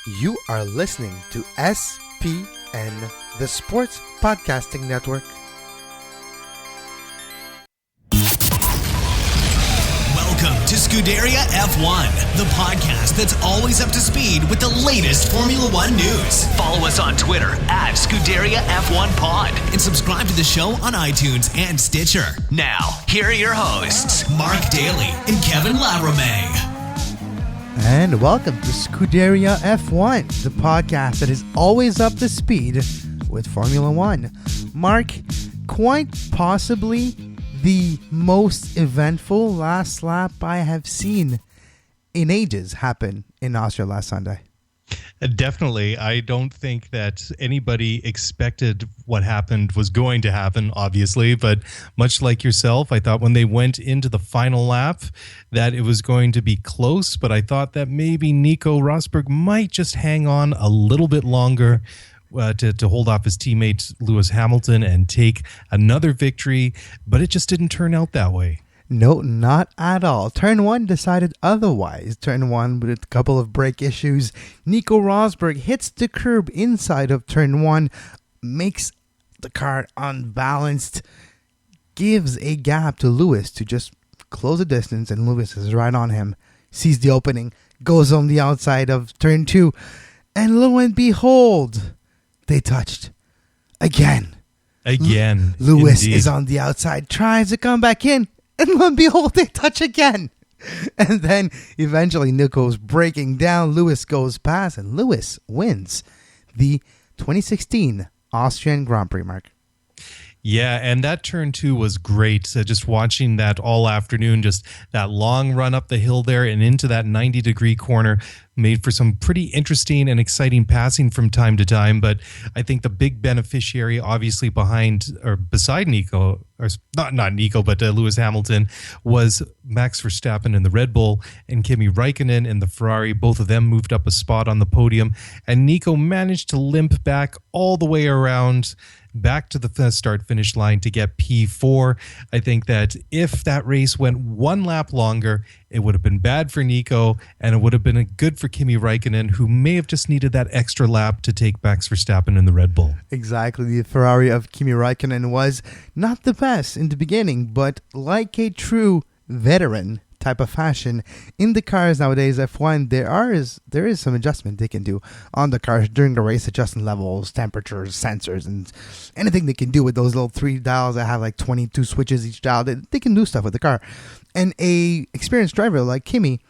You are listening to SPN, the Sports Podcasting Network. Welcome to Scuderia F1, the podcast that's always up to speed with the latest Formula One news. Follow us on Twitter at Scuderia F1 Pod and subscribe to the show on iTunes and Stitcher. Now, here are your hosts, Mark Dailey and Kevin Laramee. And welcome to Scuderia F1, the podcast that is always up to speed with Formula One. Mark, quite possibly the most eventful last lap I have seen in ages happen in Austria last Sunday. Definitely. I don't think that anybody expected what happened was going to happen, obviously. But much like yourself, I thought when they went into the final lap that it was going to be close. But I thought that maybe Nico Rosberg might just hang on a little bit longer to hold off his teammate Lewis Hamilton and take another victory. But it just didn't turn out that way. No, not at all. Turn 1 decided otherwise. Turn 1 with a couple of brake issues. Nico Rosberg hits the curb inside of turn 1, makes the car unbalanced, gives a gap to Lewis to just close the distance, and Lewis is right on him, sees the opening, goes on the outside of turn 2, and lo and behold, they touched again. Lewis Lewis is on the outside, tries to come back in. And lo and behold, they touch again. And then eventually Nico's breaking down. Lewis goes past and Lewis wins the 2016 Austrian Grand Prix, Mark. Yeah, and that turn 2 was great. Just watching that all afternoon, just that long run up the hill there and into that 90-degree corner made for some pretty interesting and exciting passing from time to time. But I think the big beneficiary, obviously beside Nico, or not Nico, but Lewis Hamilton, was Max Verstappen in the Red Bull and Kimi Räikkönen in the Ferrari. Both of them moved up a spot on the podium, and Nico managed to limp back all the way around back to the start-finish line to get P4. I think that if that race went one lap longer, it would have been bad for Nico, and it would have been good for Kimi Räikkönen, who may have just needed that extra lap to take Max Verstappen in the Red Bull. Exactly. The Ferrari of Kimi Räikkönen was not the best in the beginning, but like a true veteran type of fashion in the cars nowadays, F1, there is some adjustment they can do on the cars during the race, adjusting levels, temperatures, sensors, and anything they can do with those little 3 dials that have like 22 switches each dial. They can do stuff with the car. And a experienced driver like Kimi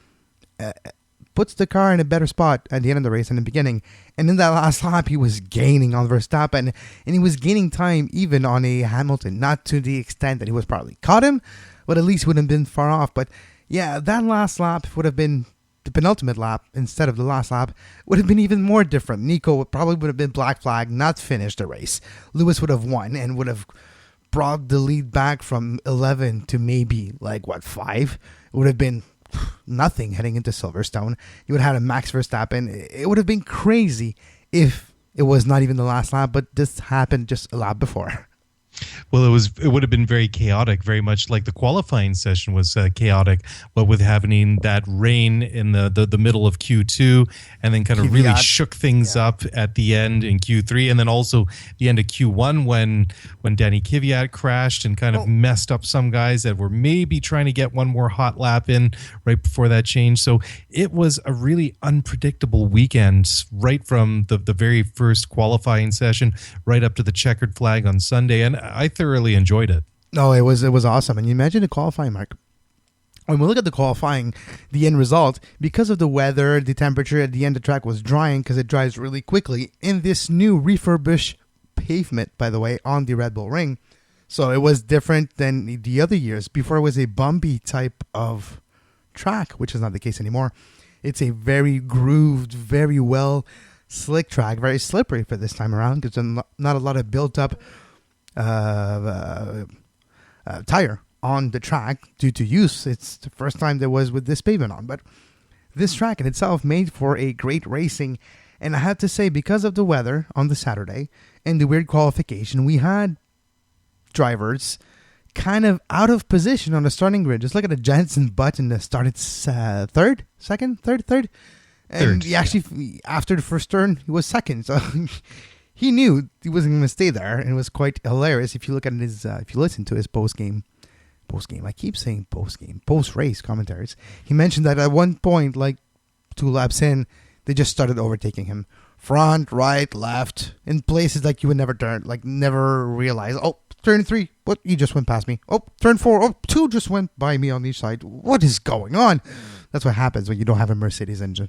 puts the car in a better spot at the end of the race and in the beginning. And in that last lap, he was gaining on Verstappen, and he was gaining time even on a Hamilton, not to the extent that he was probably caught him, but at least wouldn't have been far off. But yeah, that last lap would have been the penultimate lap instead of the last lap. Would have been even more different. Nico probably would have been black flag, not finished the race. Lewis would have won and would have brought the lead back from 11 to maybe 5. It would have been nothing heading into Silverstone. You would have had a Max Verstappen. It would have been crazy if it was not even the last lap, but this happened just a lap before. Well, it would have been very chaotic, very much like the qualifying session was chaotic, but with having that rain in the middle of Q2 and then kind of really shook things up at the end in Q3, and then also the end of Q1 when Danny Kvyat crashed and kind of messed up some guys that were maybe trying to get one more hot lap in right before that change. So it was a really unpredictable weekend right from the very first qualifying session right up to the checkered flag on Sunday, and I thoroughly enjoyed it. No, it was awesome. And you imagine the qualifying, Mark. When we look at the qualifying, the end result, because of the weather, the temperature at the end of the track was drying because it dries really quickly in this new refurbished pavement, by the way, on the Red Bull Ring. So it was different than the other years. Before it was a bumpy type of track, which is not the case anymore. It's a very grooved, very well slick track, very slippery for this time around because there's not a lot of built up tire on the track due to use. It's the first time there was with this pavement on, but this track in itself made for a great racing. And I have to say, because of the weather on the Saturday and the weird qualification, we had drivers kind of out of position on the starting grid. Just look at the Jenson Button that started third. And he actually, after the first turn, he was second. So he knew he wasn't going to stay there. And it was quite hilarious if you look at his, if you listen to his post-game, I keep saying post-race commentaries. He mentioned that at one point, like 2 laps in, they just started overtaking him. Front, right, left, in places like you would never turn, like never realize. Oh, turn 3, what? You just went past me. Oh, turn 4, oh, 2 just went by me on each side. What is going on? That's what happens when you don't have a Mercedes engine.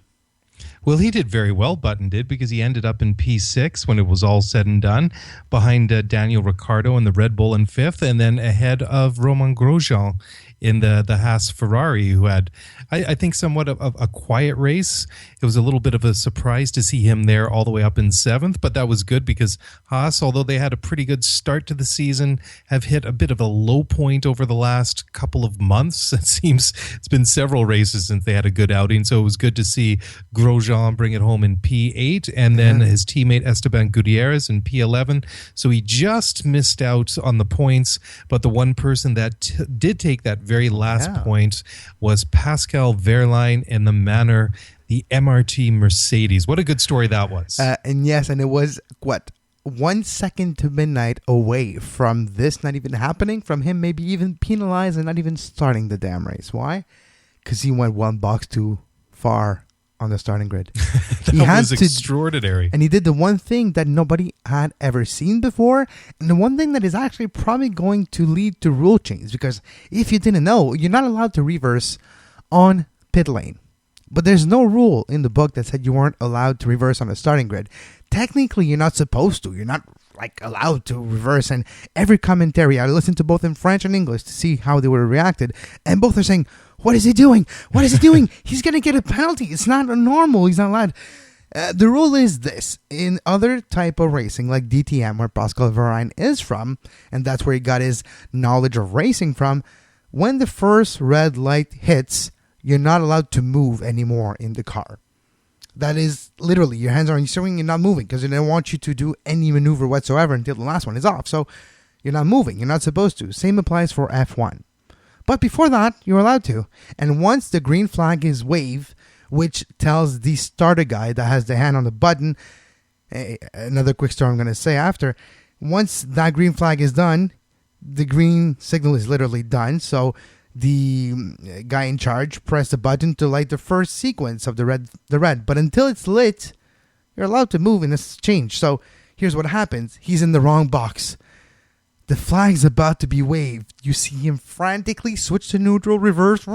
Well, he did very well, Button did, because he ended up in P6 when it was all said and done, behind Daniel Ricciardo in the Red Bull in 5th, and then ahead of Romain Grosjean in the Haas Ferrari, who had, I think, somewhat of a quiet race. It was a little bit of a surprise to see him there all the way up in 7th, but that was good because Haas, although they had a pretty good start to the season, have hit a bit of a low point over the last couple of months. It seems it's been several races since they had a good outing, so it was good to see Grosjean bring it home in P8, and then his teammate Esteban Gutierrez in P11. So he just missed out on the points, but the one person that did take that very last point was Pascal Wehrlein in the Manor, the MRT Mercedes. What a good story that was. And it was, 1 second to midnight away from this not even happening, from him maybe even penalized and not even starting the damn race. Why? Because he went 1 box too far on the starting grid. That was extraordinary. And he did the one thing that nobody had ever seen before, and the one thing that is actually probably going to lead to rule change, because if you didn't know, you're not allowed to reverse on pit lane. But there's no rule in the book that said you weren't allowed to reverse on the starting grid. Technically, you're not supposed to. You're not allowed to reverse. And every commentary, I listened to both in French and English to see how they would have reacted. And both are saying, what is he doing? What is he doing? He's going to get a penalty. It's not normal. He's not allowed. The rule is this. In other type of racing, like DTM, where Pascal Wehrlein is from, and that's where he got his knowledge of racing from, when the first red light hits, you're not allowed to move anymore in the car. That is literally, your hands are on your steering, you're not moving, because they don't want you to do any maneuver whatsoever until the last one is off. So you're not moving. You're not supposed to. Same applies for F1. But before that, you're allowed to. And once the green flag is waved, which tells the starter guy that has the hand on the button, another quick story I'm going to say after, once that green flag is done, the green signal is literally done. So the guy in charge pressed the button to light the first sequence of the red. But until it's lit, you're allowed to move in this change. So here's what happens. He's in the wrong box. The flag's about to be waved. You see him frantically switch to neutral, reverse,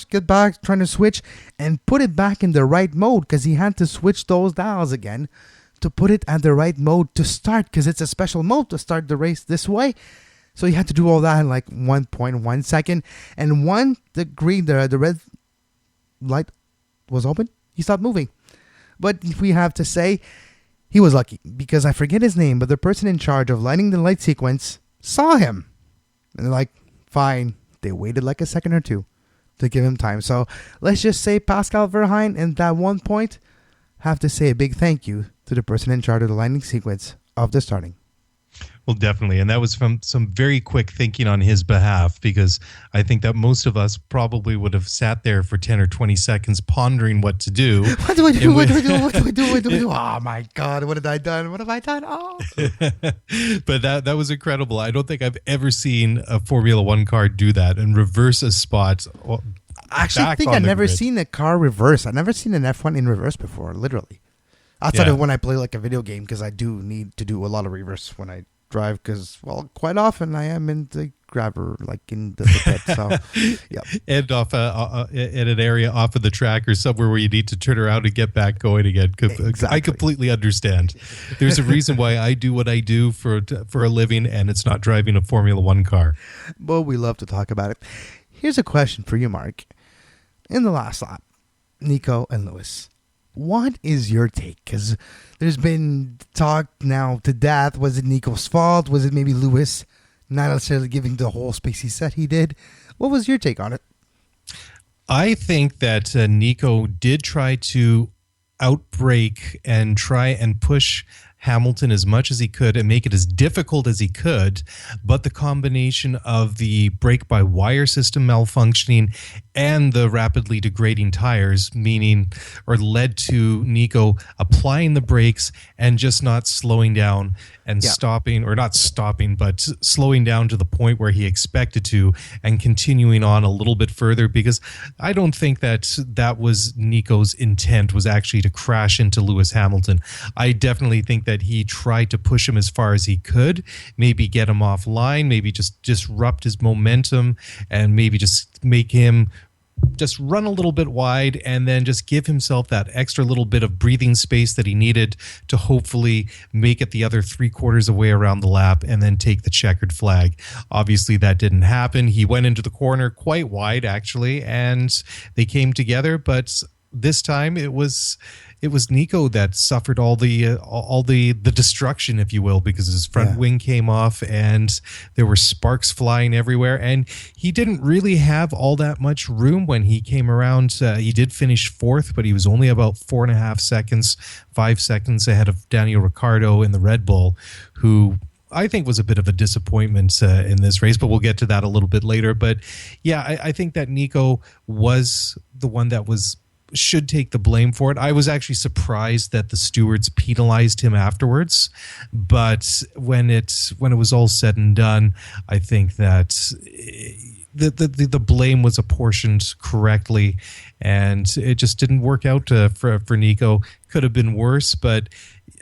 get back, trying to switch, and put it back in the right mode, because he had to switch those dials again to put it at the right mode to start, because it's a special mode to start the race this way. So he had to do all that in like 1.1 second. And when the red light was open, he stopped moving. But we have to say, he was lucky, because I forget his name, but the person in charge of lighting the light sequence saw him. And they're like, fine. They waited like a second or two to give him time. So let's just say Pascal Wehrlein, in that one point, have to say a big thank you to the person in charge of the lighting sequence of the starting. Well, definitely. And that was from some very quick thinking on his behalf, because I think that most of us probably would have sat there for 10 or 20 seconds pondering what to do. What do I do? What do I do? What do I do? What do I do? Oh, my God. What have I done? What have I done? Oh. But that was incredible. I don't think I've ever seen a Formula One car do that and reverse a spot. Actually, I think I've never seen a car reverse. I've never seen an F1 in reverse before, literally. Outside of when I play like a video game, because I do need to do a lot of reverse when I drive, because, well, quite often I am in the grabber, like in the pit. So, yeah. And off in an area off of the track or somewhere where you need to turn around and get back going again. Exactly. I completely understand. There's a reason why I do what I do for a living, and it's not driving a Formula One car. Well, we love to talk about it. Here's a question for you, Mark. In the last lap, Nico and Lewis, what is your take? Because there's been talk now to death. Was it Nico's fault? Was it maybe Lewis not necessarily giving the whole space he said he did? What was your take on it? I think that Nico did try to outbreak and try and push Hamilton as much as he could and make it as difficult as he could. But the combination of the brake-by-wire system malfunctioning and the rapidly degrading tires, led to Nico applying the brakes and just not slowing down and stopping, or not stopping, but slowing down to the point where he expected to and continuing on a little bit further, because I don't think that was Nico's intent, was actually to crash into Lewis Hamilton. I definitely think that he tried to push him as far as he could, maybe get him offline, maybe just disrupt his momentum, and maybe just make him just run a little bit wide, and then just give himself that extra little bit of breathing space that he needed to hopefully make it the other 3/4 of the way around the lap and then take the checkered flag. Obviously, that didn't happen. He went into the corner quite wide, actually, and they came together, but this time it was Nico that suffered all the destruction, if you will, because his front wing came off and there were sparks flying everywhere, and he didn't really have all that much room when he came around. He did finish fourth, but he was only about 4.5 seconds, 5 seconds ahead of Daniel Ricciardo in the Red Bull, who I think was a bit of a disappointment in this race, but we'll get to that a little bit later. But yeah, I think that Nico was the one that should take the blame for it. I was actually surprised that the stewards penalized him afterwards, but when it was all said and done, I think that the blame was apportioned correctly, and it just didn't work out for Nico. Could have been worse, but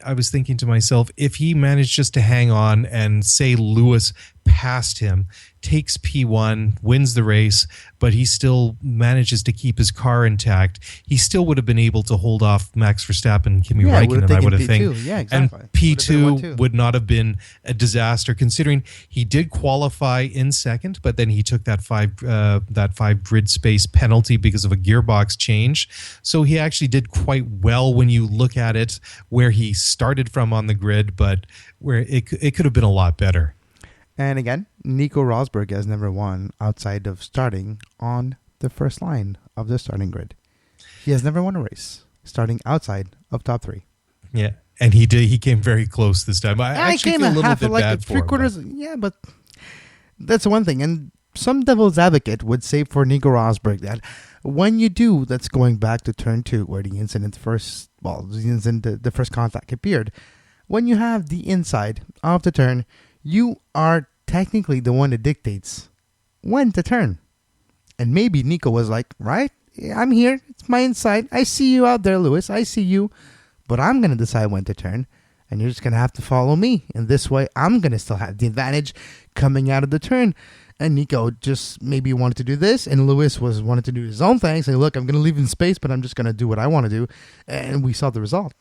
I was thinking to myself, if he managed just to hang on and say Lewis passed him, takes P1, wins the race, but he still manages to keep his car intact, he still would have been able to hold off Max Verstappen and Kimi Räikkönen, I would have think. Yeah, exactly. And P2 would not have been a disaster, considering he did qualify in second, but then he took that five grid space penalty because of a gearbox change. So he actually did quite well when you look at it, where he started from on the grid, but where it could have been a lot better. And again, Nico Rosberg has never won outside of starting on the first line of the starting grid. He has never won a race starting outside of top 3. Yeah, and he did. He came very close this time. I actually feel a little bit bad for him. Yeah, but that's one thing. And some devil's advocate would say for Nico Rosberg that when you do, that's going back to turn 2, where the first contact appeared. When you have the inside of the turn, you are technically the one that dictates when to turn. And maybe Nico was like, right, I'm here. It's my inside. I see you out there, Lewis. I see you. But I'm going to decide when to turn. And you're just going to have to follow me. And this way, I'm going to still have the advantage coming out of the turn. And Nico just maybe wanted to do this. And Lewis wanted to do his own thing. Say, look, I'm going to leave in space, but I'm just going to do what I want to do. And we saw the result.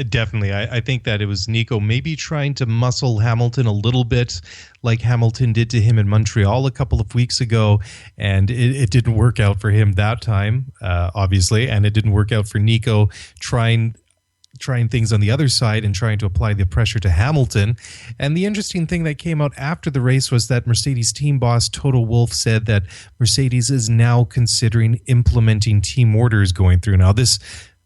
Definitely. I think that it was Nico maybe trying to muscle Hamilton a little bit, like Hamilton did to him in Montreal a couple of weeks ago, and it didn't work out for him that time, obviously, and it didn't work out for Nico trying things on the other side and trying to apply the pressure to Hamilton. And the interesting thing that came out after the race was that Mercedes team boss Toto Wolff said that Mercedes is now considering implementing team orders going through. Now, this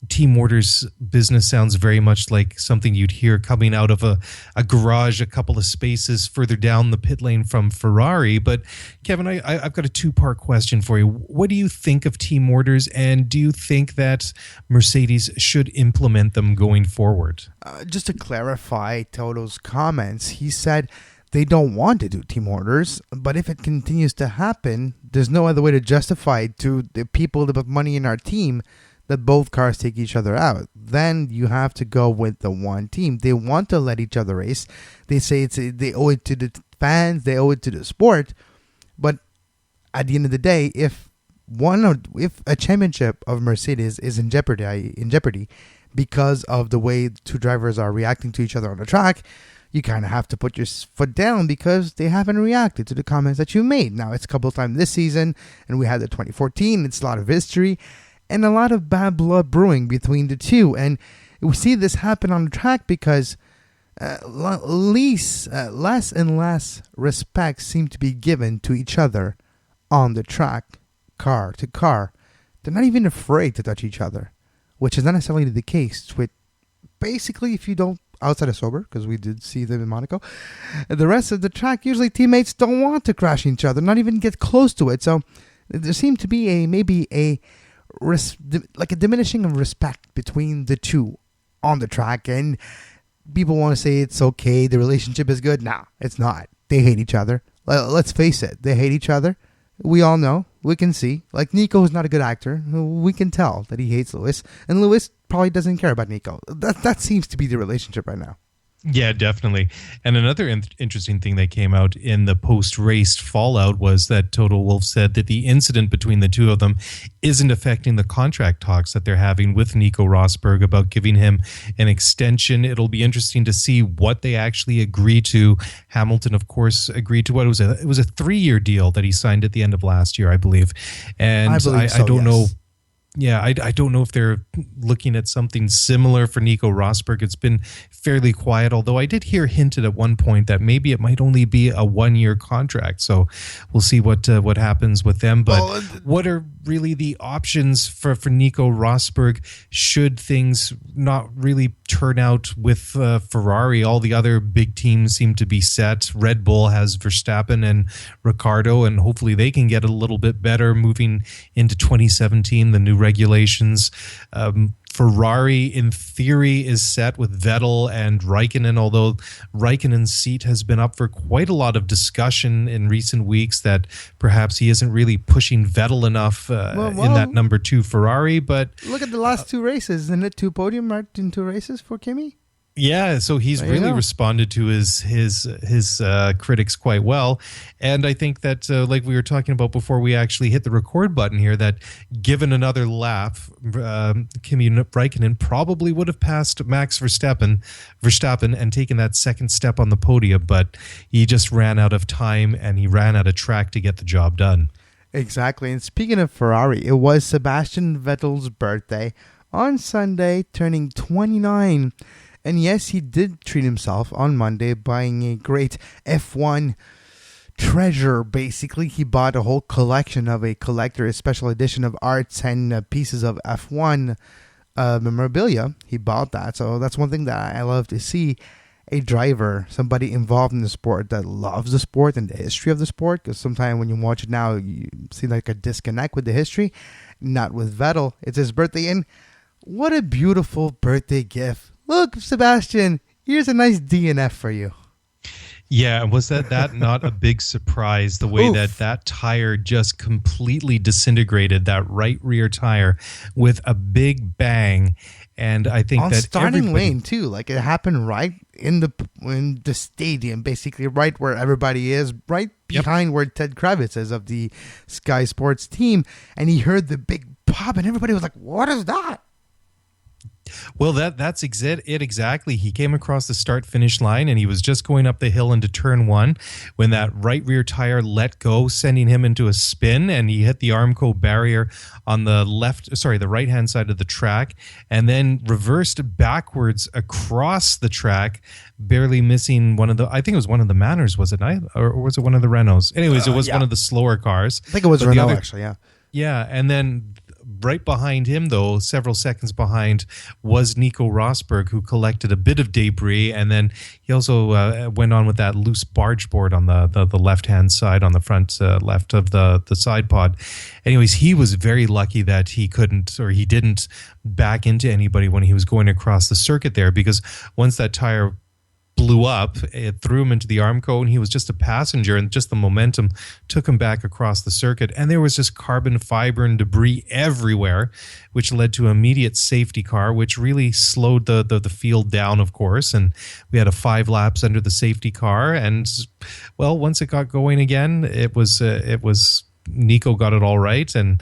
team orders business sounds very much like something you'd hear coming out of a garage a couple of spaces further down the pit lane from Ferrari. But Kevin, I've got a 2-part question for you. What do you think of team orders, and do you think that Mercedes should implement them going forward? Just to clarify Toto's comments, he said they don't want to do team orders, but if it continues to happen, there's no other way to justify it to the people that put money in our team that both cars take each other out. Then you have to go with the one team. They want to let each other race. They say they owe it to the fans, they owe it to the sport. But at the end of the day, if a championship of Mercedes is in jeopardy because of the way 2 drivers are reacting to each other on the track, you kind of have to put your foot down because they haven't reacted to the comments that you made. Now, it's a couple of times this season, and we had the 2014. It's a lot of history and a lot of bad blood brewing between the two. And we see this happen on the track because less and less respect seems to be given to each other on the track, car to car. They're not even afraid to touch each other, which is not necessarily the case with basically if you don't outside of sober, because we did see them in Monaco. The rest of the track, usually teammates don't want to crash each other, not even get close to it. So there seemed to be a diminishing of respect between the two on the track, and people want to say it's okay, the relationship is good. Nah, it's not. They hate each other. Let's face it, they hate each other. We all know. We can see. Like, Nico is not a good actor. We can tell that he hates Lewis. And Lewis probably doesn't care about Nico. That seems to be the relationship right now. Yeah, definitely. And another interesting thing that came out in the post-race fallout was that Toto Wolff said that the incident between the two of them isn't affecting the contract talks that they're having with Nico Rosberg about giving him an extension. It'll be interesting to see what they actually agree to. Hamilton, of course, agreed to what it was a 3-year deal that he signed at the end of last year, I believe. And I don't know. Yeah, I don't know if they're looking at something similar for Nico Rosberg. It's been fairly quiet, although I did hear hinted at one point that maybe it might only be a 1-year contract. So we'll see what happens with them. But what are really the options for Nico Rosberg should things not really turn out with Ferrari? All the other big teams seem to be set. Red Bull has Verstappen and Ricciardo, and hopefully they can get a little bit better moving into 2017, the new regulations. Ferrari, in theory, is set with Vettel and Raikkonen, although Raikkonen's seat has been up for quite a lot of discussion in recent weeks that perhaps he isn't really pushing Vettel enough in that number 2 Ferrari. But look at the last 2 races. Isn't it 2 podium right in 2 races for Kimi? Yeah, so he's really responded to his critics quite well. And I think that, like we were talking about before we actually hit the record button here, that given another lap, Kimi Raikkonen probably would have passed Max Verstappen and taken that second step on the podium, but he just ran out of time and he ran out of track to get the job done. Exactly. And speaking of Ferrari, it was Sebastian Vettel's birthday on Sunday, turning 29. And yes, he did treat himself on Monday buying a great F1 treasure. Basically, he bought a whole collection of a collector's special edition of arts and pieces of F1 memorabilia. He bought that. So that's one thing that I love to see. A driver, somebody involved in the sport that loves the sport and the history of the sport. Because sometimes when you watch it now, you see like a disconnect with the history. Not with Vettel. It's his birthday. And what a beautiful birthday gift. Look, Sebastian, here's a nice DNF for you. Yeah, was that not a big surprise, the way that tire just completely disintegrated, that right rear tire with a big bang. And I think on that starting lane too, like it happened right in the stadium, basically right where everybody is, right behind where Ted Kravitz is of the Sky Sports team. And he heard the big pop and everybody was like, what is that? Well, that's it exactly. He came across the start-finish line and he was just going up the hill into turn 1 when that right rear tire let go, sending him into a spin, and he hit the Armco barrier on the right-hand side of the track, and then reversed backwards across the track, barely missing I think it was one of the Manners, was it not? Or was it one of the Renaults? Anyways, it was one of the slower cars. I think it was Renault, actually, yeah. Yeah, and then right behind him, though, several seconds behind, was Nico Rosberg, who collected a bit of debris, and then he also went on with that loose barge board on the left-hand side, on the front left of the side pod. Anyways, he was very lucky that he didn't back into anybody when he was going across the circuit there, because once that tire blew up, it threw him into the Armco, and he was just a passenger, and just the momentum took him back across the circuit, and there was just carbon fiber and debris everywhere, which led to an immediate safety car, which really slowed the field down, of course, and we had 5 laps under the safety car, and well, once it got going again, it was Nico got it all right and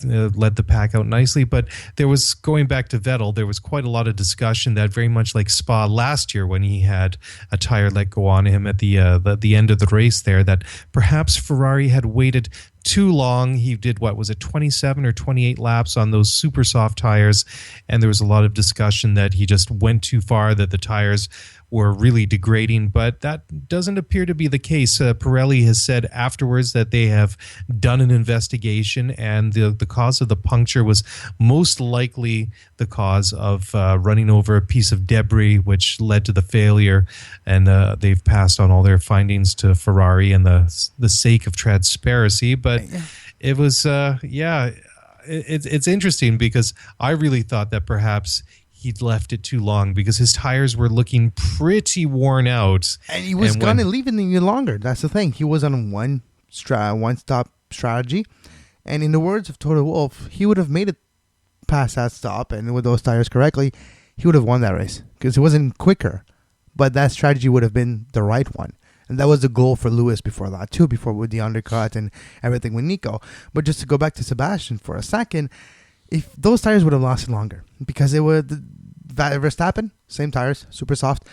led the pack out nicely. But there was, going back to Vettel, there was quite a lot of discussion that, very much like Spa last year when he had a tire let go on him at the end of the race there, that perhaps Ferrari had waited too long. He did, 27 or 28 laps on those super soft tires. And there was a lot of discussion that he just went too far, that the tires were really degrading, but that doesn't appear to be the case. Pirelli has said afterwards that they have done an investigation, and the cause of the puncture was most likely the cause of running over a piece of debris, which led to the failure. And they've passed on all their findings to Ferrari in the sake of transparency. But it was, it's interesting, because I really thought that perhaps he'd left it too long, because his tires were looking pretty worn out. And he was going to leave it any longer. That's the thing. He was on one-stop strategy. And in the words of Toto Wolff, he would have made it past that stop, and with those tires correctly, he would have won that race, because it wasn't quicker. But that strategy would have been the right one. And that was the goal for Lewis before that, too, before with the undercut and everything with Nico. But just to go back to Sebastian for a second, if those tires would have lasted longer, because it would, Verstappen, same tires, super soft,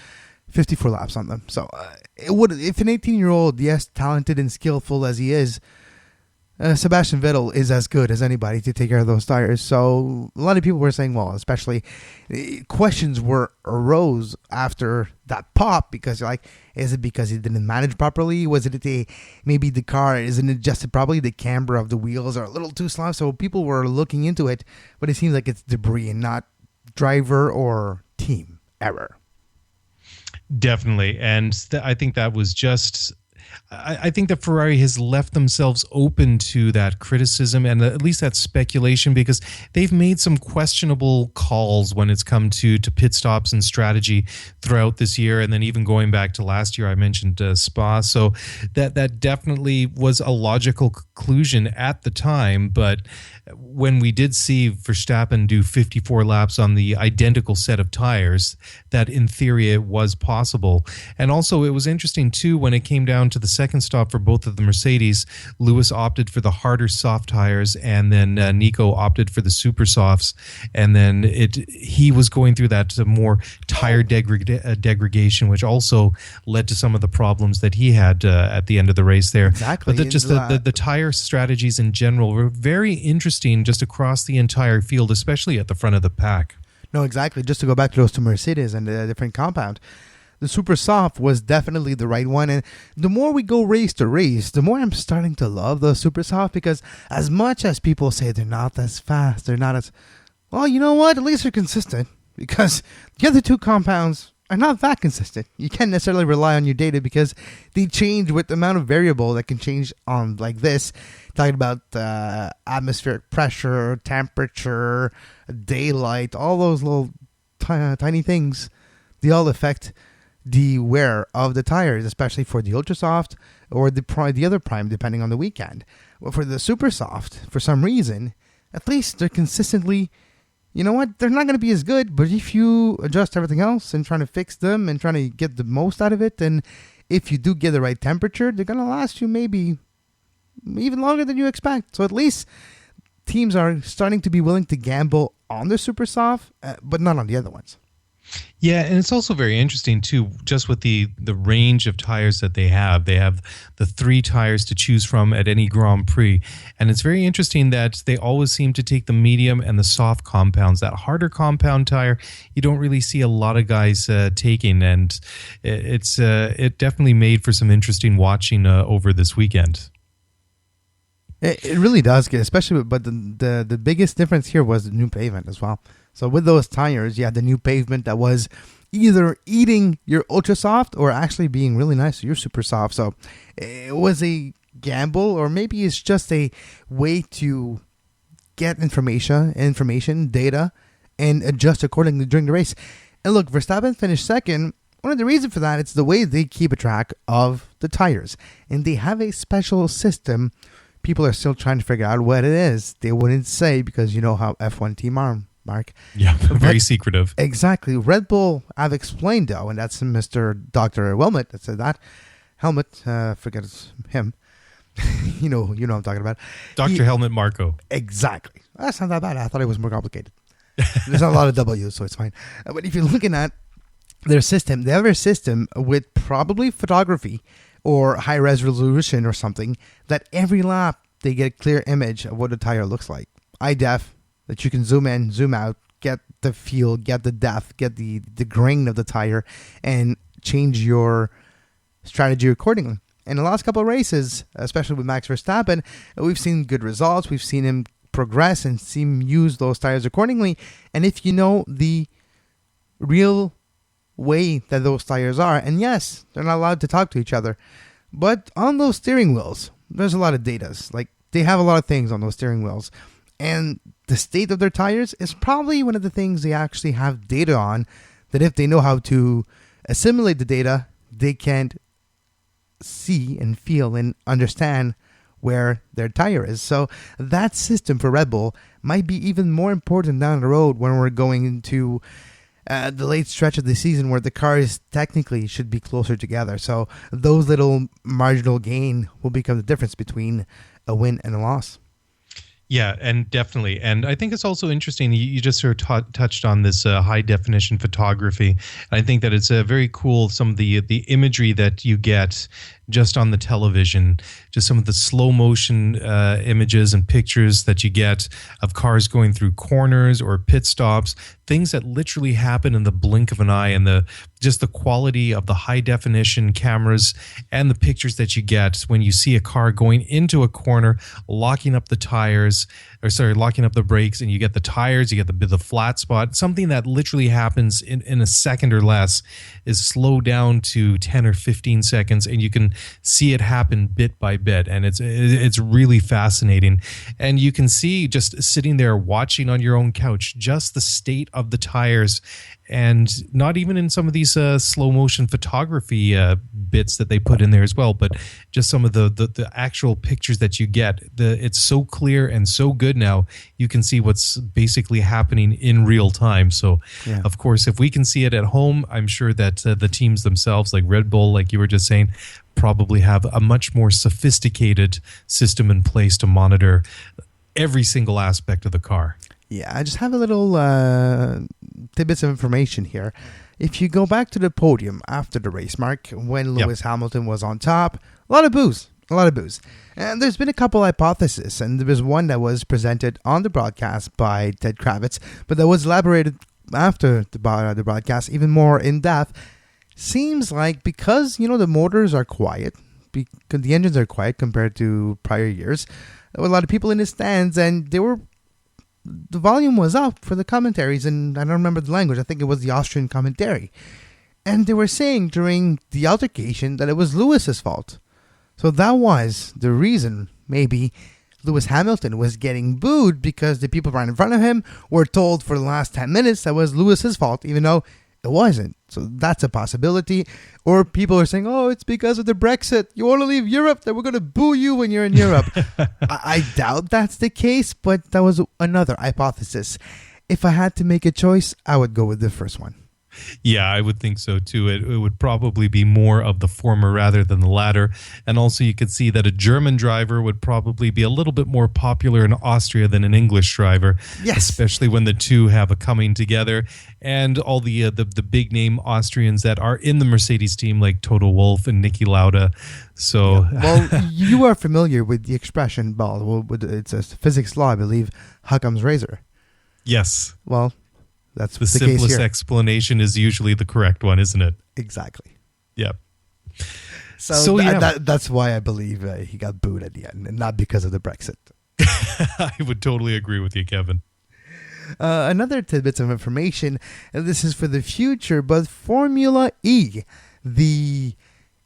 54 laps on them. So it would, if an 18-year-old, yes, talented and skillful as he is, Sebastian Vettel is as good as anybody to take care of those tires. So a lot of people were saying, well, especially questions arose after that pop, because you're like, is it because he didn't manage properly? Was it maybe the car isn't adjusted properly? The camber of the wheels are a little too slow. So people were looking into it, but it seems like it's debris and not driver or team error. Definitely. And I think that was just... I think that Ferrari has left themselves open to that criticism and at least that speculation, because they've made some questionable calls when it's come to pit stops and strategy throughout this year. And then even going back to last year, I mentioned Spa. So that definitely was a logical conclusion at the time. But when we did see Verstappen do 54 laps on the identical set of tires, that in theory it was possible. And also it was interesting too, when it came down to the second stop for both of the Mercedes, Lewis opted for the harder soft tires, and then Nico opted for the super softs. And then he was going through that more tire degradation, which also led to some of the problems that he had at the end of the race there. Exactly. But the tire strategies in general were very interesting just across the entire field, especially at the front of the pack. No, exactly. Just to go back to those two Mercedes and the different compound, the super soft was definitely the right one. And the more we go race to race, the more I'm starting to love the super soft, because as much as people say they're not as fast, they're not as... Well, you know what? At least they're consistent, because the other two compounds are not that consistent. You can't necessarily rely on your data, because they change with the amount of variable that can change on like this. Talking about atmospheric pressure, temperature, daylight, all those little tiny things, they all affect the wear of the tires, especially for the ultra soft or the other prime, depending on the weekend. Well, for the super soft, for some reason, at least they're consistently, you know what, they're not going to be as good, but if you adjust everything else and trying to fix them and trying to get the most out of it, and if you do get the right temperature, they're going to last you maybe even longer than you expect. So at least teams are starting to be willing to gamble on the super soft, but not on the other ones. Yeah, and it's also very interesting too, just with the range of tires that they have. They have the 3 tires to choose from at any Grand Prix, and it's very interesting that they always seem to take the medium and the soft compounds. That harder compound tire, you don't really see a lot of guys taking, and it definitely made for some interesting watching over this weekend. It really does, especially, but the biggest difference here was the new pavement as well. So with those tires, you had the new pavement that was either eating your ultra soft or actually being really nice to your super soft. So it was a gamble, or maybe it's just a way to get information, data, and adjust accordingly during the race. And look, Verstappen finished second. One of the reasons for that, it's the way they keep a track of the tires. And they have a special system. People are still trying to figure out what it is. They wouldn't say, because you know how F1 team are, Mark. Yeah, very secretive. Exactly. Red Bull have explained, though, and that's Mr. Dr. Wilmot that said that. Helmut, forget him. you know what I'm talking about. Dr. Helmut Marko. Exactly. That's not that bad. I thought it was more complicated. There's not a lot of W's, so it's fine. But if you're looking at their system, they have a system with probably photography or high resolution or something, that every lap they get a clear image of what the tire looks like. Eye depth, that you can zoom in, zoom out, get the feel, get the depth, get the grain of the tire, and change your strategy accordingly. In the last couple of races, especially with Max Verstappen, we've seen good results. We've seen him progress and see him use those tires accordingly. And if you know the real way that those tires are, and yes, they're not allowed to talk to each other, but on those steering wheels, there's a lot of data. Like, they have a lot of things on those steering wheels. And the state of their tires is probably one of the things they actually have data on, that if they know how to assimilate the data, they can see and feel and understand where their tire is. So that system for Red Bull might be even more important down the road when we're going into the late stretch of the season, where the cars technically should be closer together. So those little marginal gain will become the difference between a win and a loss. Yeah, and definitely. And I think it's also interesting, you just sort of touched on this high definition photography. And I think that it's very cool, some of the imagery that you get just on the television, just some of the slow motion images and pictures that you get of cars going through corners or pit stops, things that literally happen in the blink of an eye, and just the quality of the high definition cameras and the pictures that you get when you see a car going into a corner, locking up the brakes, and you get the tires, you get the flat spot. Something that literally happens in a second or less is slowed down to 10 or 15 seconds, and you can see it happen bit by bit, and it's really fascinating. And you can see, just sitting there watching on your own couch, just the state of the tires, and not even in some of these slow motion photography bits that they put in there as well, but just some of the actual pictures that you get. It's so clear and so good now, you can see what's basically happening in real time. So yeah. Of course, if we can see it at home, I'm sure that the teams themselves, like Red Bull, like you were just saying, probably have a much more sophisticated system in place to monitor every single aspect of the car. Yeah, I just have a little tidbits of information here. If you go back to the podium after the race, Mark, when Lewis Hamilton was on top, a lot of boos. And there's been a couple hypotheses, and there was one that was presented on the broadcast by Ted Kravitz, but that was elaborated after the broadcast even more in depth. Seems like because, the motors are quiet, because the engines are quiet compared to prior years, there were a lot of people in the stands, and the volume was up for the commentaries, and I don't remember the language. I think it was the Austrian commentary. And they were saying during the altercation that it was Lewis's fault. So that was the reason, maybe, Lewis Hamilton was getting booed, because the people right in front of him were told for the last 10 minutes that was Lewis's fault, even though it wasn't. So that's a possibility. Or people are saying, oh, it's because of the Brexit. You want to leave Europe? Then we're going to boo you when you're in Europe. I doubt that's the case, but that was another hypothesis. If I had to make a choice, I would go with the first one. Yeah, I would think so too. It would probably be more of the former rather than the latter. And also you could see that a German driver would probably be a little bit more popular in Austria than an English driver. Yes. Especially when the two have a coming together. And all the big name Austrians that are in the Mercedes team, like Toto Wolff and Niki Lauda. So Well, you are familiar with the expression, it's a physics law, I believe, Huckham's razor. Yes. Well, that's the case simplest here. Explanation is usually the correct one, isn't it? Exactly. Yep. So that's why I believe he got booed at the end, and not because of the Brexit. I would totally agree with you, Kevin. Another tidbits of information, and this is for the future, but Formula E, the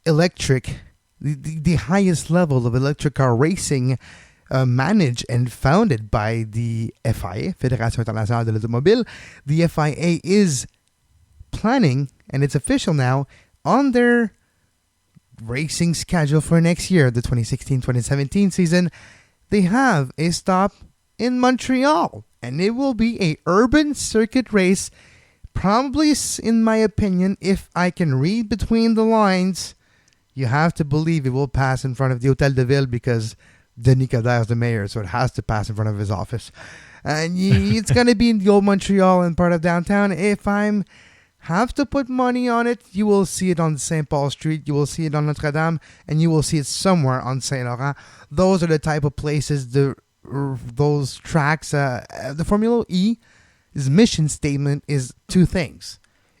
electric, the highest level of electric car racing, managed and founded by the FIA, Fédération Internationale de l'Automobile. The FIA is planning, and it's official now, on their racing schedule for next year, the 2016-2017 season. They have a stop in Montreal, and it will be a urban circuit race. Probably, in my opinion, if I can read between the lines, you have to believe it will pass in front of the Hôtel de Ville, because Denis Coderre is the mayor, so it has to pass in front of his office. And it's going to be in the old Montreal and part of downtown. If I'm have to put money on it, you will see it on St. Paul Street, you will see it on Notre Dame, and you will see it somewhere on Saint Laurent. Those are the type of places, those tracks. The Formula E's mission statement is two things.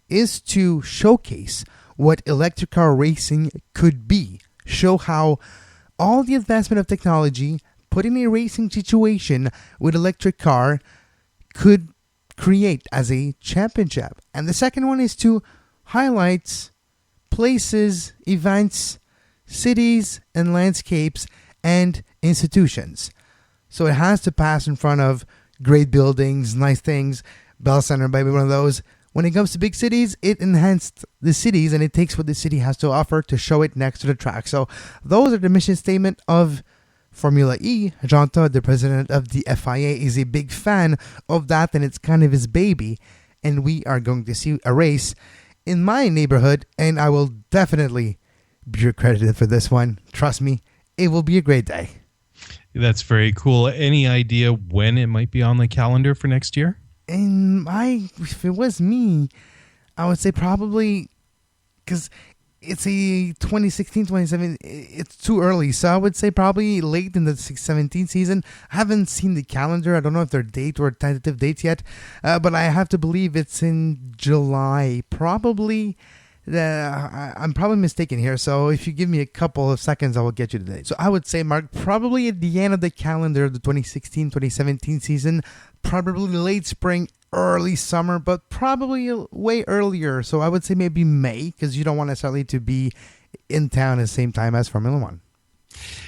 Is to showcase what electric car racing could be. Show how all the advancement of technology put in a racing situation with electric car could create as a championship. And the second one is to highlight places, events, cities, and landscapes and institutions. So it has to pass in front of great buildings, nice things. Bell Center might be one of those. When it comes to big cities, it enhanced the cities and it takes what the city has to offer to show it next to the track. So those are the mission statement of Formula E. Jean-Todt, the president of the FIA, is a big fan of that, and it's kind of his baby. And we are going to see a race in my neighborhood, and I will definitely be accredited for this one. Trust me, it will be a great day. That's very cool. Any idea when it might be on the calendar for next year? And if it was me, I would say probably, because it's a 2016, 2017, it's too early. So I would say probably late in the 17 season. I haven't seen the calendar. I don't know if there are date or tentative dates yet. But I have to believe it's in July. Probably. I'm probably mistaken here. So if you give me a couple of seconds, I will get you the date. So I would say, Mark, probably at the end of the calendar of the 2016, 2017 season. Probably late spring, early summer, but probably way earlier. So I would say maybe May, because you don't want necessarily to be in town at the same time as Formula One.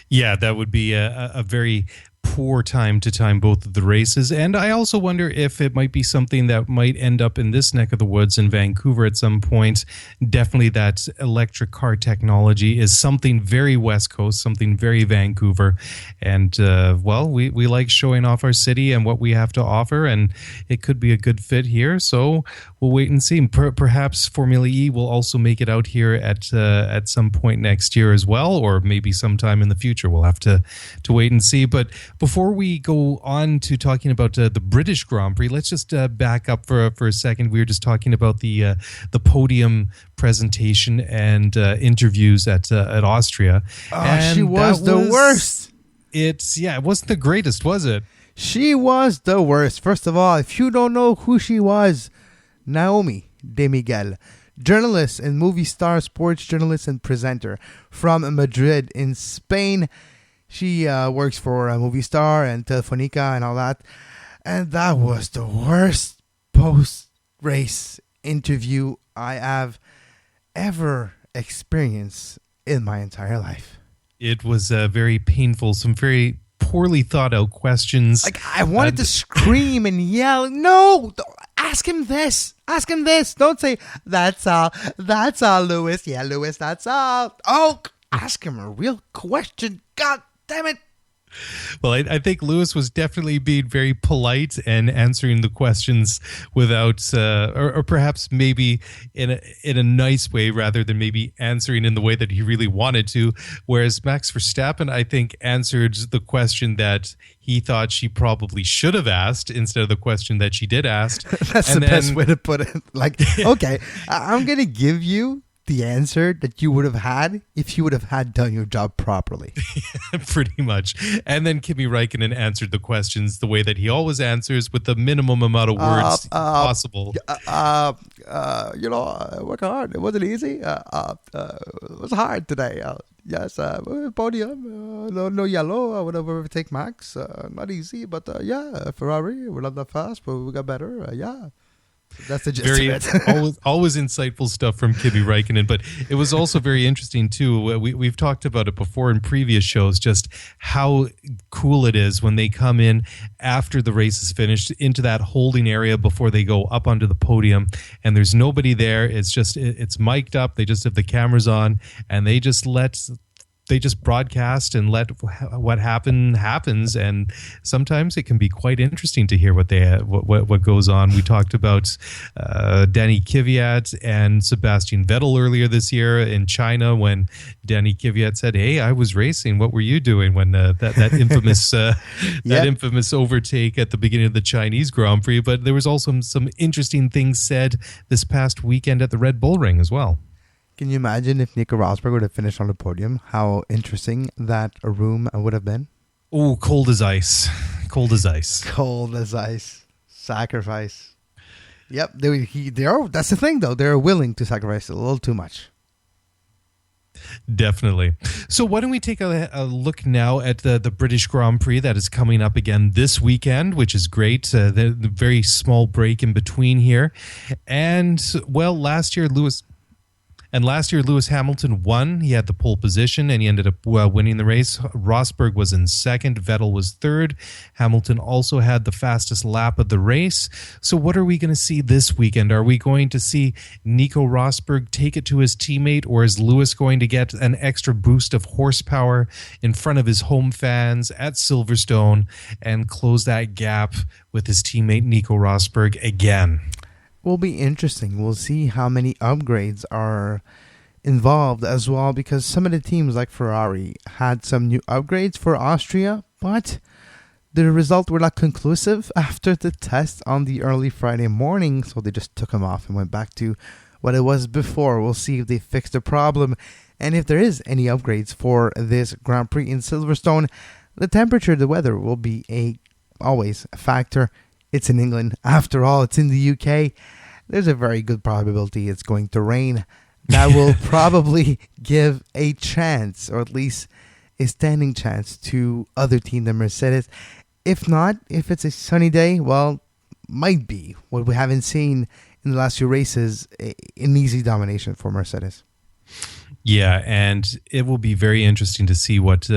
Yeah, that would be a very poor time to time both of the races. And I also wonder if it might be something that might end up in this neck of the woods in Vancouver at some point. Definitely that electric car technology is something very West Coast, something very Vancouver. And, we like showing off our city and what we have to offer, and it could be a good fit here. So we'll wait and see. Perhaps Formula E will also make it out here at some point next year as well, or maybe sometime in the future. We'll have to wait and see. But before we go on to talking about the British Grand Prix, let's just back up for a second. We were just talking about the podium presentation and interviews at Austria. And she was the worst. It wasn't the greatest, was it? She was the worst. First of all, if you don't know who she was, Naomi de Miguel, journalist and movie star, sports journalist and presenter from Madrid in Spain. She works for a movie star and Telefonica and all that. And that was the worst post-race interview I have ever experienced in my entire life. It was very painful. Some very poorly thought out questions. Like, I wanted to scream and yell. No, ask him this. Ask him this. Don't say, that's all. That's all, Lewis. Yeah, Lewis, that's all. Oh, ask him a real question. God damn it. Well, I think Lewis was definitely being very polite and answering the questions without, or perhaps maybe in a nice way rather than maybe answering in the way that he really wanted to. Whereas Max Verstappen, I think, answered the question that he thought she probably should have asked instead of the question that she did ask. That's the best way to put it. Like, okay, I'm going to give you the answer that you would have had if you would have had done your job properly. Pretty much. And then Kimi Räikkönen answered the questions the way that he always answers, with the minimum amount of words possible. Work hard. It wasn't easy. It was hard today. Yes, podium, no yellow. I would have overtaken Max. Not easy, but Ferrari, we're not that fast, but we got better. That's the gist of it. always insightful stuff from Kimi Räikkönen, but it was also very interesting too. We've talked about it before in previous shows, just how cool it is when they come in after the race is finished into that holding area before they go up onto the podium, and there's nobody there. It's mic'd up. They just have the cameras on, and they just let they just broadcast and let what happens, and sometimes it can be quite interesting to hear what goes on. We talked about Danny Kvyat and Sebastian Vettel earlier this year in China, when Danny Kvyat said, "Hey, I was racing. What were you doing?" When that infamous infamous overtake at the beginning of the Chinese Grand Prix. But there was also some interesting things said this past weekend at the Red Bull Ring as well. Can you imagine if Nico Rosberg would have finished on the podium? How interesting that room would have been. Oh, cold as ice. Cold as ice. Cold as ice. Sacrifice. Yep. That's the thing, though. They're willing to sacrifice a little too much. Definitely. So why don't we take a look now at the British Grand Prix that is coming up again this weekend, which is great. The very small break in between here. And, well, last year Lewis Hamilton won. He had the pole position, and he ended up winning the race. Rosberg was in second. Vettel was third. Hamilton also had the fastest lap of the race. So what are we going to see this weekend? Are we going to see Nico Rosberg take it to his teammate, or is Lewis going to get an extra boost of horsepower in front of his home fans at Silverstone and close that gap with his teammate Nico Rosberg again? Will be interesting. We'll see how many upgrades are involved as well, because some of the teams like Ferrari had some new upgrades for Austria, but the result were not conclusive after the test on the early Friday morning, so they just took them off and went back to what it was before. We'll see if they fix the problem and if there is any upgrades for this Grand Prix in Silverstone. The temperature, the weather will be always a factor. It's in England. After all, it's in the UK. There's a very good probability it's going to rain. That will probably give a chance, or at least a standing chance, to other team than Mercedes. If not, if it's a sunny day, well, might be what we haven't seen in the last few races, an easy domination for Mercedes. Yeah, and it will be very interesting to see what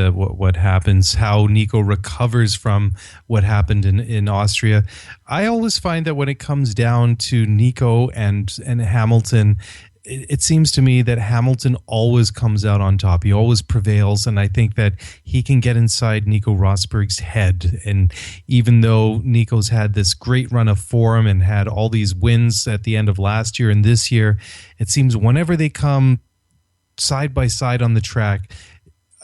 happens, how Nico recovers from what happened in Austria. I always find that when it comes down to Nico and Hamilton, it seems to me that Hamilton always comes out on top. He always prevails, and I think that he can get inside Nico Rosberg's head. And even though Nico's had this great run of form and had all these wins at the end of last year and this year, it seems whenever they come side by side on the track,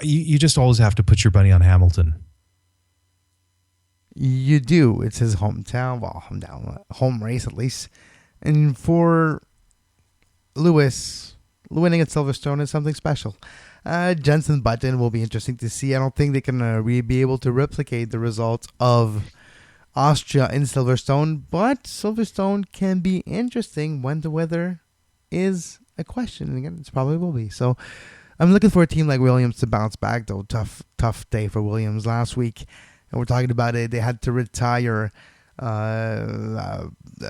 you just always have to put your money on Hamilton. You do. It's his home race at least. And for Lewis, winning at Silverstone is something special. Jenson Button will be interesting to see. I don't think they can really be able to replicate the results of Austria in Silverstone, but Silverstone can be interesting when the weather is a question, and again, it probably will be. So I'm looking for a team like Williams to bounce back, though. Tough day for Williams last week, and we're talking about it. They had to retire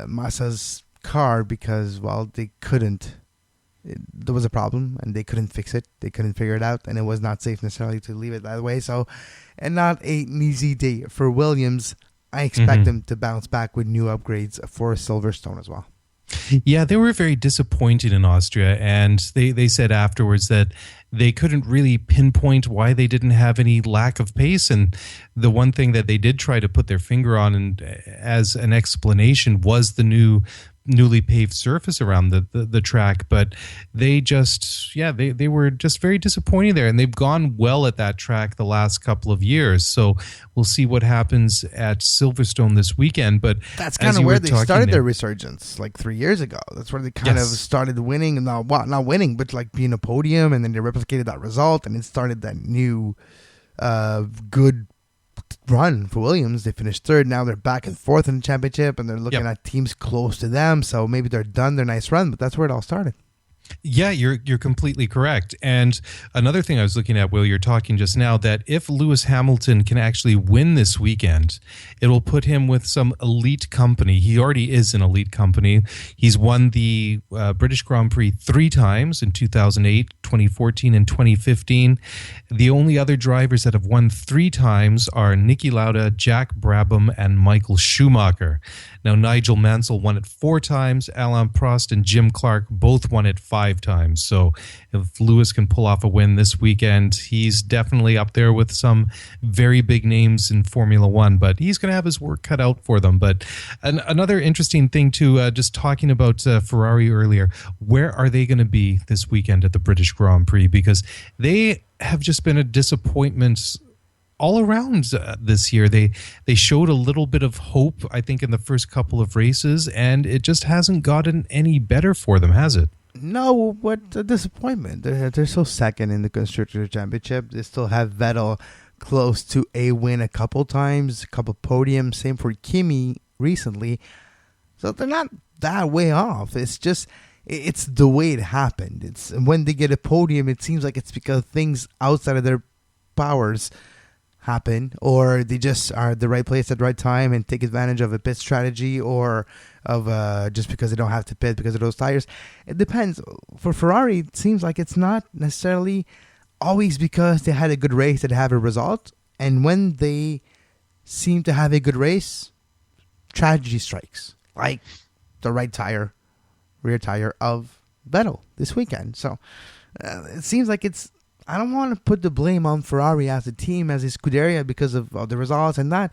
Massa's car because, well, they couldn't. There was a problem, and they couldn't fix it. They couldn't figure it out, and it was not safe necessarily to leave it that way. So, and not an easy day for Williams. I expect them to bounce back with new upgrades for Silverstone as well. Yeah, they were very disappointed in Austria, and they said afterwards that they couldn't really pinpoint why they didn't have any lack of pace. And the one thing that they did try to put their finger on, and as an explanation, was the newly paved surface around the track. But they were just very disappointing there, and they've gone well at that track the last couple of years. So we'll see what happens at Silverstone this weekend. But that's kind of where they started their resurgence, like 3 years ago. That's where they kind of started winning, and not winning, but like being a podium, and then they replicated that result, and it started that new good run for Williams. They finished third. Now they're back and forth in the championship, and they're looking at teams close to them. So maybe they're done their nice run, but that's where it all started. Yeah, you're completely correct. And another thing I was looking at, Will, you're talking just now, that if Lewis Hamilton can actually win this weekend, it will put him with some elite company. He already is an elite company. He's won the British Grand Prix 3 times in 2008, 2014, and 2015. The only other drivers that have won 3 times are Niki Lauda, Jack Brabham, and Michael Schumacher. Now, Nigel Mansell won it 4 times. Alain Prost and Jim Clark both won it 5 5 times. So if Lewis can pull off a win this weekend, he's definitely up there with some very big names in Formula One, but he's going to have his work cut out for them. But another interesting thing too, just talking about Ferrari earlier, where are they going to be this weekend at the British Grand Prix? Because they have just been a disappointment all around this year. They showed a little bit of hope, I think, in the first couple of races, and it just hasn't gotten any better for them, has it? No, what a disappointment. They're still second in the Constructors' Championship. They still have Vettel close to a win a couple times, a couple podiums. Same for Kimi recently. So they're not that way off. It's just, it's the way it happened. It's when they get a podium, it seems like it's because things outside of their powers happen, or they just are at the right place at the right time and take advantage of a pit strategy, or of just because they don't have to pit because of those tires. It depends. For Ferrari, it seems like it's not necessarily always because they had a good race that have a result, and when they seem to have a good race, tragedy strikes, like the right tire, rear tire of Vettel this weekend. So it seems like it's, I don't want to put the blame on Ferrari as a team, as a Scuderia, because of the results and that.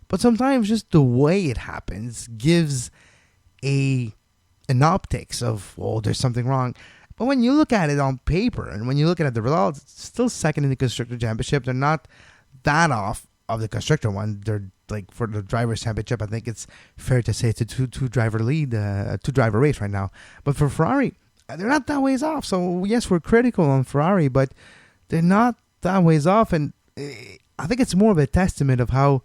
But sometimes just the way it happens gives an optics of, oh, there's something wrong. But when you look at it on paper and when you look at the results, it's still second in the Constructor Championship. They're not that off of the Constructor one. They're like, for the Drivers' Championship, I think it's fair to say it's a two-driver lead, two-driver race right now. But for Ferrari, they're not that ways off. So yes, we're critical on Ferrari, but they're not that ways off. And I think it's more of a testament of how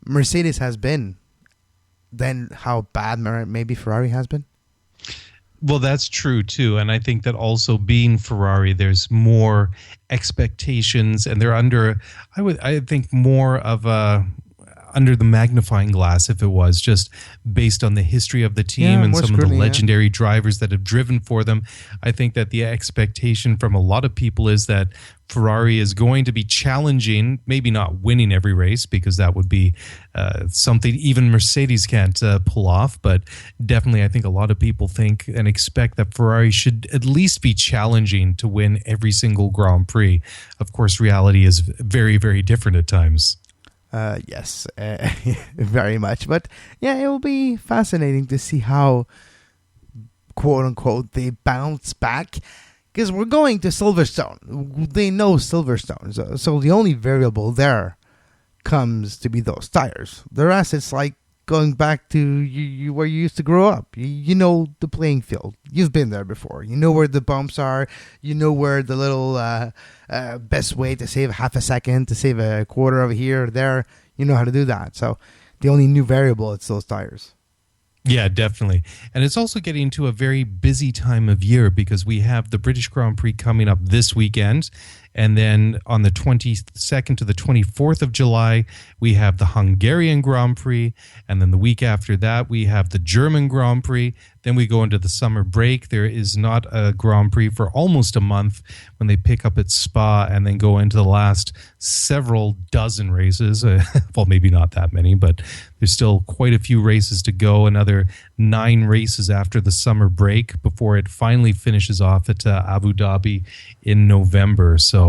Mercedes has been than how bad maybe Ferrari has been. Well, that's true too, and I think that also being Ferrari, there's more expectations, and they're under, I think, more of a under the magnifying glass, if it was, just based on the history of the team and some of the legendary drivers that have driven for them. I think that the expectation from a lot of people is that Ferrari is going to be challenging, maybe not winning every race, because that would be something even Mercedes can't pull off. But definitely, I think a lot of people think and expect that Ferrari should at least be challenging to win every single Grand Prix. Of course, reality is very, very different at times. Yes, very much. But yeah, it will be fascinating to see how, quote unquote, they bounce back. Because we're going to Silverstone. They know Silverstone. So the only variable there comes to be those tires. The rest, it's like going back to you where you used to grow up. You know the playing field. You've been there before. You know where the bumps are. You know where the little best way to save half a second, to save a quarter over here or there. You know how to do that. So the only new variable is those tires. Yeah, definitely. And it's also getting to a very busy time of year because we have the British Grand Prix coming up this weekend. And then on the 22nd to the 24th of July, we have the Hungarian Grand Prix. And then the week after that, we have the German Grand Prix. Then we go into the summer break. There is not a Grand Prix for almost a month when they pick up at Spa and then go into the last several dozen races. Well, maybe not that many, but there's still quite a few races to go. Another 9 races after the summer break before it finally finishes off at Abu Dhabi in November. So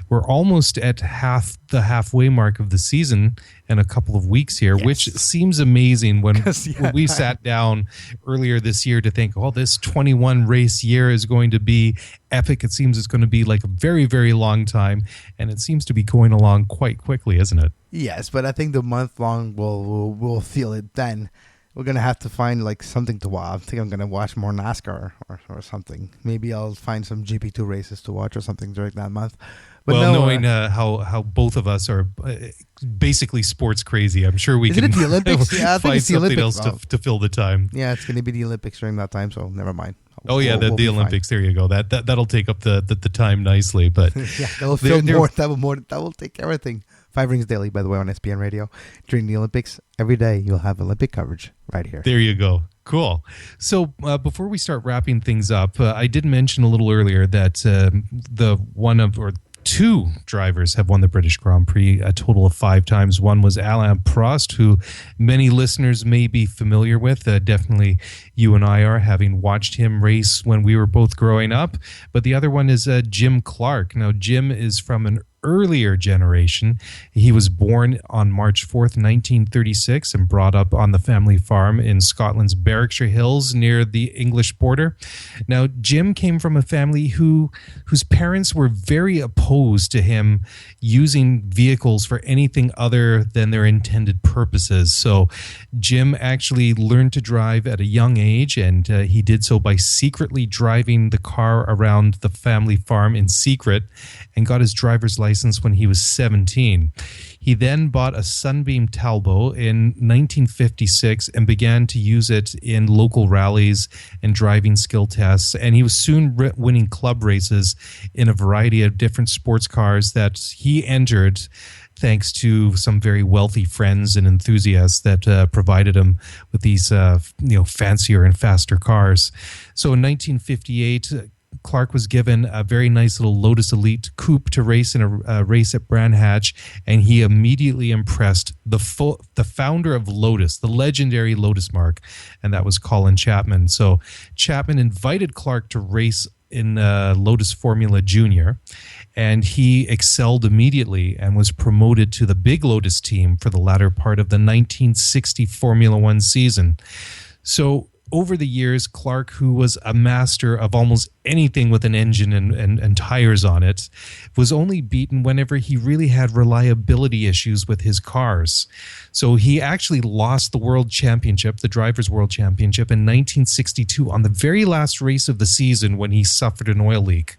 we're almost at the halfway mark of the season in a couple of weeks here, yes. Which seems amazing when we sat down earlier this year to think, oh, this 21 race year is going to be epic. It seems it's going to be like a very, very long time. And it seems to be going along quite quickly, isn't it? Yes, but I think the month long we'll feel it then. We're going to have to find like something to watch. I think I'm going to watch more NASCAR or something. Maybe I'll find some GP2 races to watch or something during that month. But well, knowing how both of us are basically sports crazy, I'm sure we can the Olympics? Yeah, I think find it's the something Olympics. else to fill the time. Yeah, it's going to be the Olympics during that time, so never mind. The Olympics. Fine. There you go. That'll take up the time nicely. But yeah, that will take everything. 5 Rings Daily, by the way, on SPN Radio. During the Olympics, every day you'll have Olympic coverage right here. There you go. Cool. So before we start wrapping things up, I did mention a little earlier that two drivers have won the British Grand Prix a total of 5 times. One was Alain Prost, who many listeners may be familiar with. Definitely you and I are, having watched him race when we were both growing up. But the other one is Jim Clark. Now, Jim is from an earlier generation. He was born on March 4th, 1936, and brought up on the family farm in Scotland's Berwickshire Hills near the English border. Now, Jim came from a family whose parents were very opposed to him using vehicles for anything other than their intended purposes. So Jim actually learned to drive at a young age, and he did so by secretly driving the car around the family farm in secret, and got his driver's license when he was 17. He then bought a Sunbeam Talbot in 1956 and began to use it in local rallies and driving skill tests. And he was soon winning club races in a variety of different sports cars that he entered thanks to some very wealthy friends and enthusiasts that provided him with these fancier and faster cars. So in 1958, Clark was given a very nice little Lotus Elite coupe to race in a race at Branhatch, and he immediately impressed the founder of Lotus, the legendary Lotus marque, and that was Colin Chapman. So Chapman invited Clark to race in Lotus Formula Junior, and he excelled immediately and was promoted to the Big Lotus team for the latter part of the 1960 Formula One season. So over the years, Clark, who was a master of almost anything with an engine and tires on it, was only beaten whenever he really had reliability issues with his cars. So he actually lost the World Championship, the Drivers' World Championship, in 1962 on the very last race of the season when he suffered an oil leak.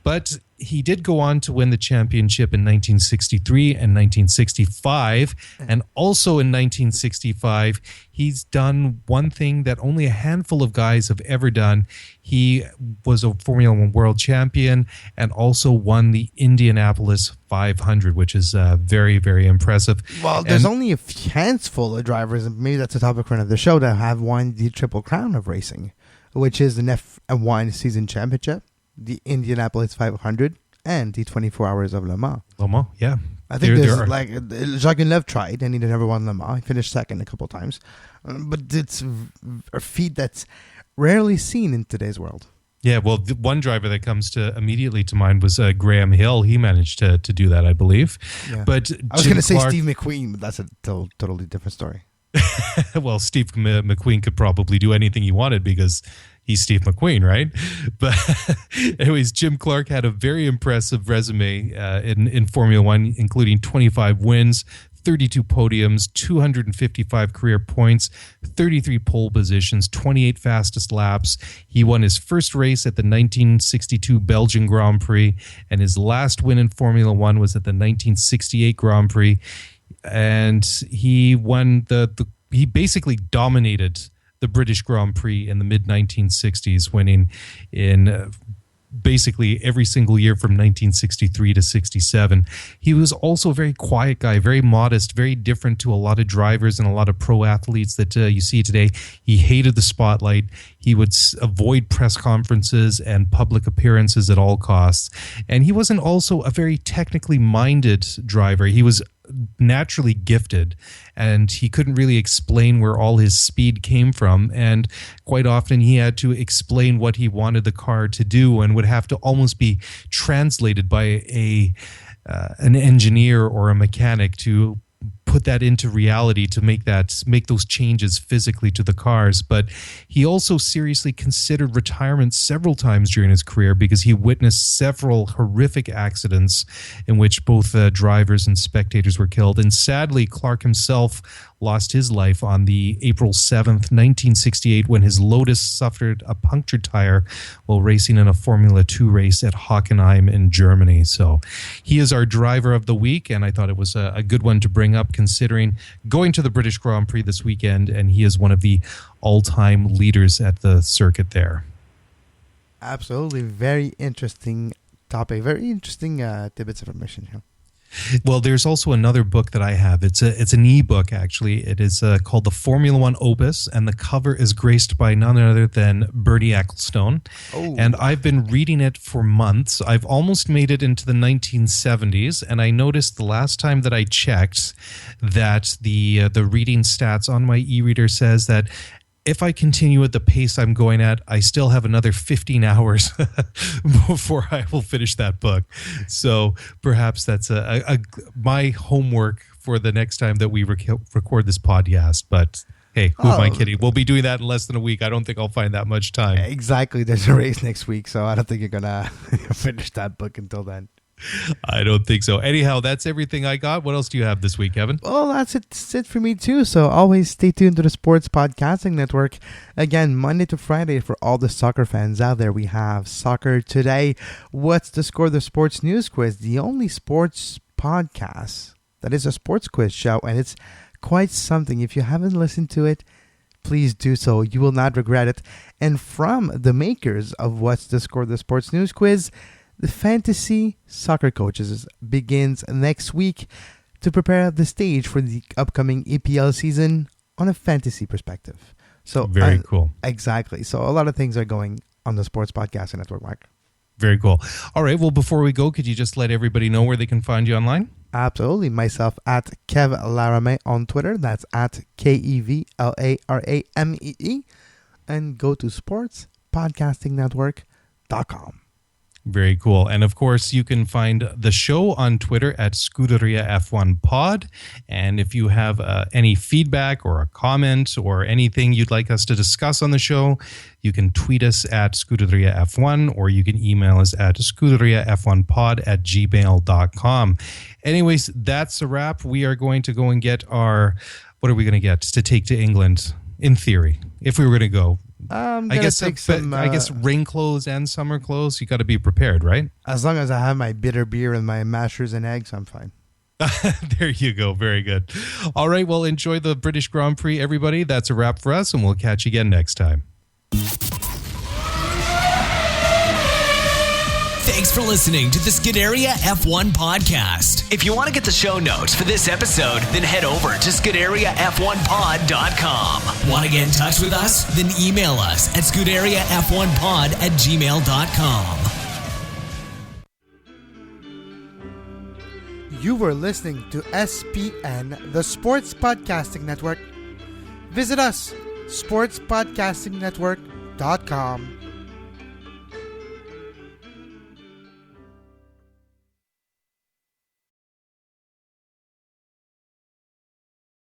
But he did go on to win the championship in 1963 and 1965. And also in 1965, he's done one thing that only a handful of guys have ever done. He was a Formula One world champion and also won the Indianapolis 500, which is very, very impressive. Well, there's only a handful of drivers, and maybe that's a topic for another show, that have won the Triple Crown of racing, which is the F1 season championship, the Indianapolis 500, and the 24 Hours of Le Mans. Le Mans, yeah. I think Jacques Villeneuve tried, and he never won Le Mans. He finished second a couple times. But it's a feat that's rarely seen in today's world. Yeah, well, the one driver that comes immediately to mind was Graham Hill. He managed to do that, I believe. Yeah. But I was going to say Steve McQueen, but that's a totally different story. Well, Steve McQueen could probably do anything he wanted because he's Steve McQueen, right? But anyways, Jim Clark had a very impressive resume in Formula One, including 25 wins, 32 podiums, 255 career points, 33 pole positions, 28 fastest laps. He won his first race at the 1962 Belgian Grand Prix, and his last win in Formula One was at the 1968 Grand Prix. And he won he basically dominated the British Grand Prix in the mid-1960s, winning in basically every single year from 1963 to 67. He was also a very quiet guy, very modest, very different to a lot of drivers and a lot of pro athletes that you see today. He hated the spotlight. He would avoid press conferences and public appearances at all costs. And he wasn't also a very technically minded driver. He was naturally gifted, and he couldn't really explain where all his speed came from, and quite often he had to explain what he wanted the car to do and would have to almost be translated by an engineer or a mechanic to put that into reality, to make those changes physically to the cars. But he also seriously considered retirement several times during his career because he witnessed several horrific accidents in which both drivers and spectators were killed. And sadly, Clark himself lost his life on the April 7th, 1968, when his Lotus suffered a punctured tire while racing in a Formula 2 race at Hockenheim in Germany. So he is our driver of the week, and I thought it was a good one to bring up considering going to the British Grand Prix this weekend, and he is one of the all-time leaders at the circuit there. Absolutely. Very interesting topic. Very interesting tidbits of information here. Well, there's also another book that I have. It's an ebook, actually. It is called The Formula One Opus, and the cover is graced by none other than Bernie Ecclestone. Oh. And I've been reading it for months. I've almost made it into the 1970s, and I noticed the last time that I checked that the reading stats on my e-reader says that if I continue at the pace I'm going at, I still have another 15 hours before I will finish that book. So perhaps that's my homework for the next time that we record this podcast. But hey, who am I kidding? We'll be doing that in less than a week. I don't think I'll find that much time. Exactly. There's a race next week, so I don't think you're going to finish that book until then. I don't think so. Anyhow, that's everything I got. What else do you have this week, Kevin? Well, that's it for me too. So always stay tuned to the Sports Podcasting Network. Again, Monday to Friday for all the soccer fans out there. We have Soccer Today. What's the Score? The Sports News Quiz, the only sports podcast that is a sports quiz show, and it's quite something. If you haven't listened to it, please do so. You will not regret it. And from the makers of What's the Score? The Sports News Quiz, the Fantasy Soccer Coaches begins next week to prepare the stage for the upcoming EPL season on a fantasy perspective. So very cool. Exactly. So a lot of things are going on the Sports Podcasting Network, Mark. Very cool. All right. Well, before we go, could you just let everybody know where they can find you online? Absolutely. Myself at Kev Laramee on Twitter. That's at KEVLARAMEE. And go to sportspodcastingnetwork.com. Very cool. And of course, you can find the show on Twitter at Scuderia F1 Pod. And if you have any feedback or a comment or anything you'd like us to discuss on the show, you can tweet us at Scuderia F1 or you can email us at scuderiaf1pod@gmail.com. Anyways, that's a wrap. We are going to go and get what are we going to get to take to England, in theory, if we were going to go? I guess rain clothes and summer clothes. You got to be prepared, right? As long as I have my bitter beer and my mashers and eggs, I'm fine. There you go. Very good. All right. Well, enjoy the British Grand Prix, everybody. That's a wrap for us, and we'll catch you again next time. Thanks for listening to the Scuderia F1 podcast. If you want to get the show notes for this episode, then head over to ScuderiaF1pod.com. Want to get in touch with us? Then email us at ScuderiaF1pod@gmail.com. You were listening to SPN, the Sports Podcasting Network. Visit us, sportspodcastingnetwork.com.